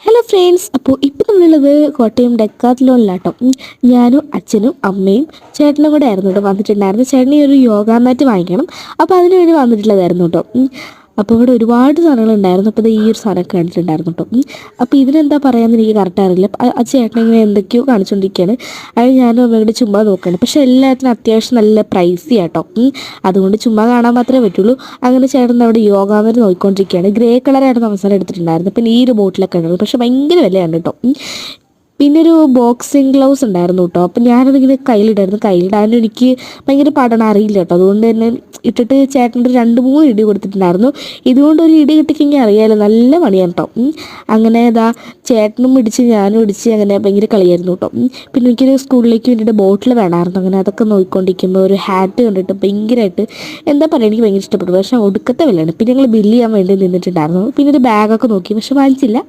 Hello friends, അപ്പോൾ ഇപ്പോൾ നമ്മളുള്ളത് കോട്ടയം ഡെക്കാത്ലോണിലാട്ടോ. ഞാനും അച്ഛനും അമ്മയും ചേട്ടനും കൂടെ ആയിരുന്നു കേട്ടോ വന്നിട്ടുണ്ടായിരുന്നു. ചേട്ടന് ഈ ഒരു യോഗ മാറ്റ് വാങ്ങിക്കണം, അപ്പോൾ അതിന് വേണ്ടി വന്നിട്ടുള്ളതായിരുന്നു കേട്ടോ. അപ്പോൾ ഇവിടെ ഒരുപാട് സാധനങ്ങളുണ്ടായിരുന്നു. അപ്പോൾ ഈ ഒരു സാധനമൊക്കെ കണ്ടിട്ടുണ്ടായിരുന്നു കേട്ടോ. അപ്പോൾ ഇതിനെന്താ പറയാമെന്ന് എനിക്ക് കറക്റ്റ് അറിയില്ല. ആ ചേട്ടൻ ഇങ്ങനെ എന്തൊക്കെയോ കാണിച്ചുകൊണ്ടിരിക്കുകയാണ്. അത് ഞാനും അമ്മയും കൂടെ ചുമ്മാ നോക്കുകയാണ്. പക്ഷേ എല്ലാത്തിനും അത്യാവശ്യം നല്ല പ്രൈസി ആട്ടോ. അതുകൊണ്ട് ചുമ്മാ കാണാൻ മാത്രമേ പറ്റുള്ളൂ. അങ്ങനെ ചേട്ടൻ അവിടെ യോഗാമര് നോക്കിക്കൊണ്ടിരിക്കുകയാണ്. ഗ്രേ കളറായിരുന്നു അവസാനം എടുത്തിട്ടുണ്ടായിരുന്നു. പിന്നെ ഈ ഒരു ബോട്ടിലൊക്കെ ഉണ്ടായിരുന്നു, പക്ഷെ ഭയങ്കര വിലയാണ് കേട്ടോ. പിന്നെ ഒരു ബോക്സിങ് ഗ്ലൗസ് ഉണ്ടായിരുന്നു കേട്ടോ. അപ്പം ഞാനതിങ്ങനെ കയ്യിലിടാനും എനിക്ക് ഭയങ്കര പാടാണ്, അറിയില്ല കേട്ടോ. അതുകൊണ്ട് തന്നെ ഇട്ടിട്ട് ചേട്ടൻ്റെ 2-3 ഇടി കൊടുത്തിട്ടുണ്ടായിരുന്നു. ഇതുകൊണ്ട് ഒരു ഇടി കിട്ടിക്കെങ്കിൽ അറിയാമല്ലോ, നല്ല പണിയാണ് കേട്ടോ. അങ്ങനെ ഇതാ ചേട്ടനും ഇടിച്ച് ഞാനും ഇടിച്ച്, അങ്ങനെ ഭയങ്കര കളിയായിരുന്നു കേട്ടോ. പിന്നെ എനിക്കൊരു സ്കൂളിലേക്ക് വേണ്ടിയിട്ട് ബോട്ടിൽ വേണമായിരുന്നു. അങ്ങനെ അതൊക്കെ നോക്കിക്കൊണ്ടിരിക്കുമ്പോൾ ഒരു ഹാറ്റ് കണ്ടിട്ട് ഭയങ്കരമായിട്ട് എന്താ പറയുക, എനിക്ക് ഭയങ്കര ഇഷ്ടപ്പെട്ടു. പക്ഷേ ഒടുക്കത്തെ വിലയാണ്. പിന്നെ ഞങ്ങൾ ബില്ല് ചെയ്യാൻ വേണ്ടി നിന്നിട്ടുണ്ടായിരുന്നു. പിന്നെ ഒരു ബാഗൊക്കെ നോക്കി, പക്ഷെ വാങ്ങിച്ചില്ല.